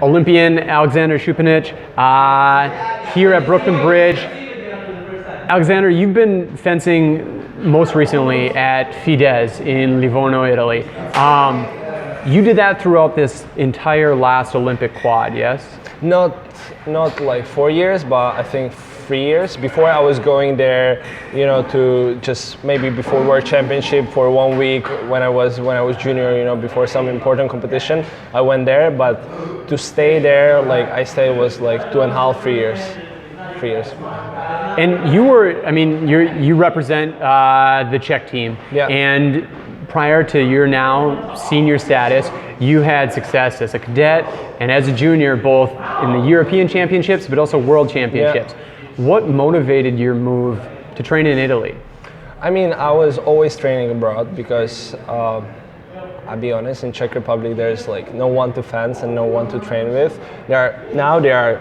Olympian Alexander Choupenitch here at Brooklyn Bridge. Alexander, you've been fencing most recently at Fidesz in Livorno, Italy. You did that throughout this entire last Olympic quad, yes? Not like 4 years, but I think 3 years. Before I was going there, to just maybe before World Championship for 1 week when I was junior, before some important competition, I went there. But to stay there, like I stayed was like 2.5, 3 years. 3 years. And you represent the Czech team. Yeah. And prior to your now senior status, you had success as a cadet and as a junior, both in the European Championships, but also World Championships. Yeah. What motivated your move to train in Italy? I mean, I was always training abroad because, I'll be honest, in Czech Republic there's like no one to fence and no one to train with. There are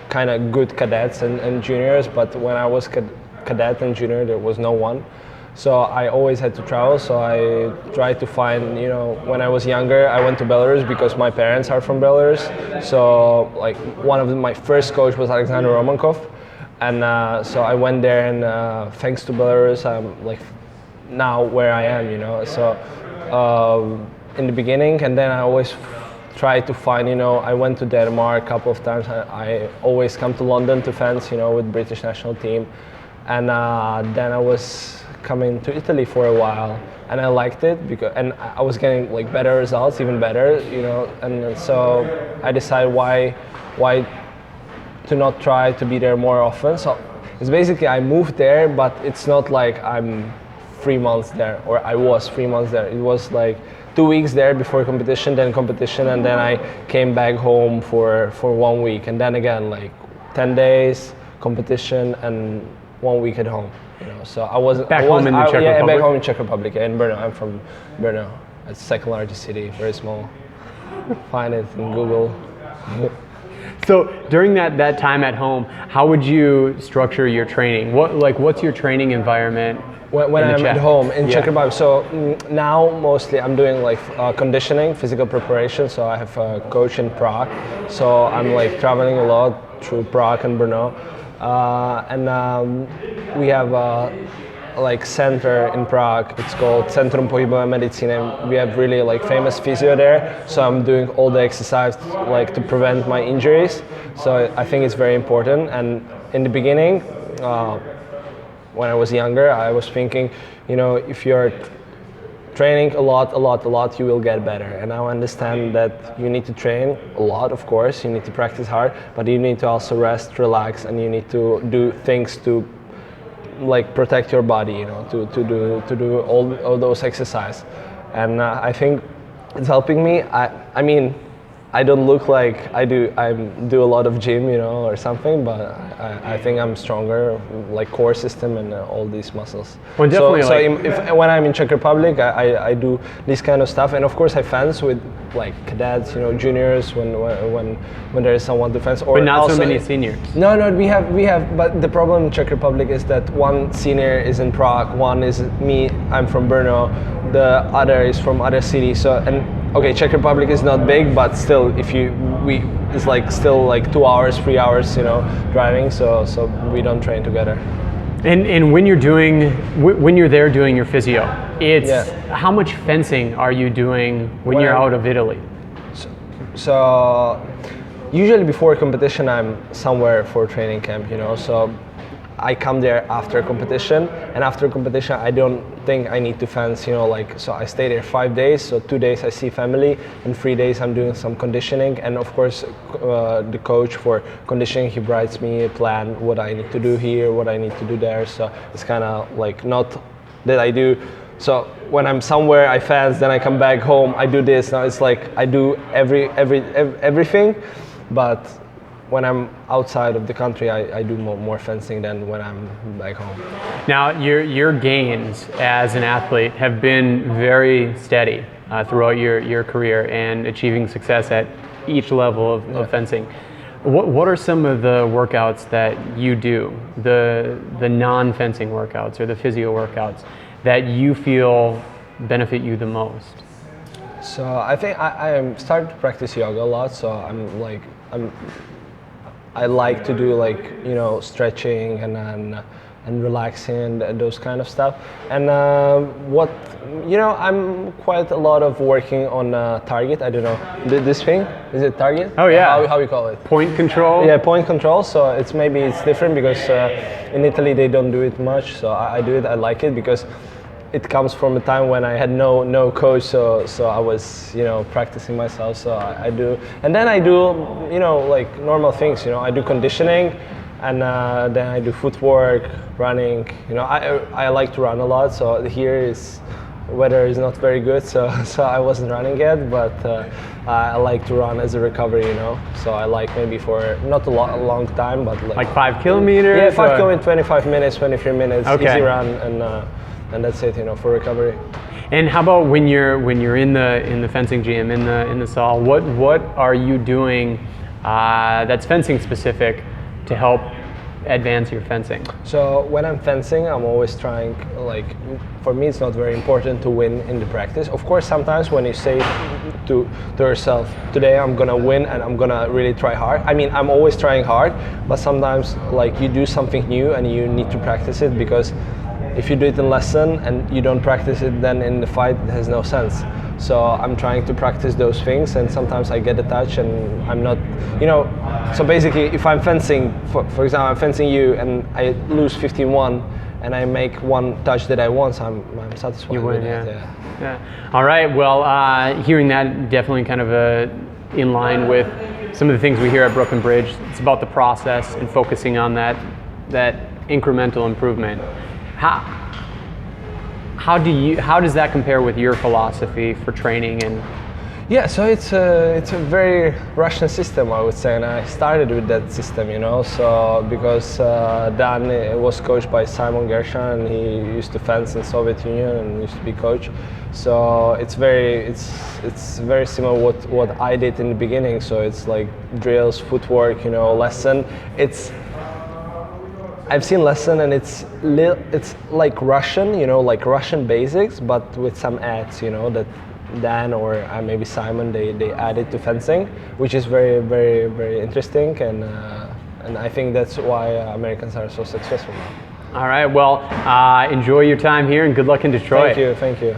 kind of good cadets and juniors, but when I was cadet and junior, there was no one. So I always had to travel, so I tried to find, when I was younger, I went to Belarus because my parents are from Belarus. So like one of my first coach was Alexander Romankov. And so I went there, and thanks to Belarus, I'm like now where I am, So in the beginning, and then I always try to find, I went to Denmark a couple of times. I always come to London to fence, with British national team. And then I was coming to Italy for a while, and I liked it and I was getting like better results, even better, And so I decided why to not try to be there more often. So it's basically I moved there, but it's not like I'm 3 months there, or I was 3 months there. It was like 2 weeks there before competition, and then I came back home for 1 week, and then again like 10 days competition and 1 week at home. So I wasn't back home in the Czech Republic. Yeah, back home in Czech Republic, in Brno. I'm from Brno. It's the second largest city, very small. Find it in Google. So during that time at home, how would you structure your training? What's your training environment? When I'm at home in Czech Republic, so now mostly I'm doing like conditioning, physical preparation. So I have a coach in Prague. So I'm like traveling a lot through Prague and Brno. We have a like center in Prague. It's called Centrum pohybové medicíny. We have really like famous physio there. So I'm doing all the exercise like to prevent my injuries. So I think it's very important. And in the beginning, when I was younger, I was thinking, if you're training a lot, you will get better. And I understand that you need to train a lot, of course, you need to practice hard, but you need to also rest, relax, and you need to do things to like protect your body, to do all those exercises. And I think it's helping me. I mean, I don't look like I do a lot of gym, or something, but I think I'm stronger, like core system and all these muscles. Well, definitely. So when I'm in Czech Republic, I do this kind of stuff, and of course I fence with like cadets, juniors when there is someone to fence. But not so many seniors. No, we have. But the problem in Czech Republic is that one senior is in Prague, one is me. I'm from Brno, the other is from other cities. So okay, Czech Republic is not big, but still, it's like still like 2 hours, 3 hours, driving. So we don't train together. And when you're there doing your physio, how much fencing are you doing when you're out of Italy? So usually before competition, I'm somewhere for training camp, So I come there after competition, and after competition I don't think I need to fence, so I stay there 5 days, so 2 days I see family, and 3 days I'm doing some conditioning, and of course the coach for conditioning, he writes me a plan, what I need to do here, what I need to do there, so it's kind of like not that I do, so when I'm somewhere I fence, then I come back home, I do this, now it's like I do everything, but when I'm outside of the country, I do more fencing than when I'm back home. Now, your gains as an athlete have been very steady throughout your career and achieving success at each level of fencing. What are some of the workouts that you do, the non-fencing workouts or the physio workouts that you feel benefit you the most? So I think I am started to practice yoga a lot. So I like to do like stretching and relaxing and those kind of stuff. And what I'm quite a lot of working on target. I don't know this thing. Is it target? Oh yeah. How you call it? Point control. Yeah, point control. So it's different because in Italy they don't do it much. So I do it. I like it because it comes from a time when I had no coach, so I was practicing myself. So I do, and then I do like normal things. I do conditioning, and then I do footwork, running. I like to run a lot. So here weather is not very good, so I wasn't running yet, but I like to run as a recovery. So I like maybe for not a long time, but like 5 kilometers. Yeah, 5 kilometers, 25 minutes, 23 minutes, okay. Easy run, and that's it, for recovery. And how about when you're in the fencing gym, in the saal? What are you doing that's fencing specific to help advance your fencing? So when I'm fencing, I'm always trying, for me it's not very important to win in the practice. Of course, sometimes when you say to yourself, today I'm gonna win and I'm gonna really try hard. I mean, I'm always trying hard, but sometimes you do something new and you need to practice it, because if you do it in lesson and you don't practice it, then in the fight it has no sense. So I'm trying to practice those things, and sometimes I get a touch and I'm not, so basically if I'm fencing, for example, I'm fencing you and I lose 15-1 and I make one touch that I want, so I'm satisfied. You win, with yeah. that, Yeah. All right, well, hearing that, definitely kind of in line with some of the things we hear at Brooklyn Bridge. It's about the process and focusing on that incremental improvement. How does that compare with your philosophy for training? And yeah, so it's a very Russian system, I would say, and I started with that system, so because Dan was coached by Simon Gershon, and he used to fence in Soviet Union and used to be coach, so it's very similar what I did in the beginning. So it's like drills, footwork, lesson. I've seen lesson, and it's like Russian, like Russian basics, but with some adds, that Dan or maybe Simon they added to fencing, which is very, very, very interesting, and I think that's why Americans are so successful now. All right, well, enjoy your time here and good luck in Detroit. Thank you.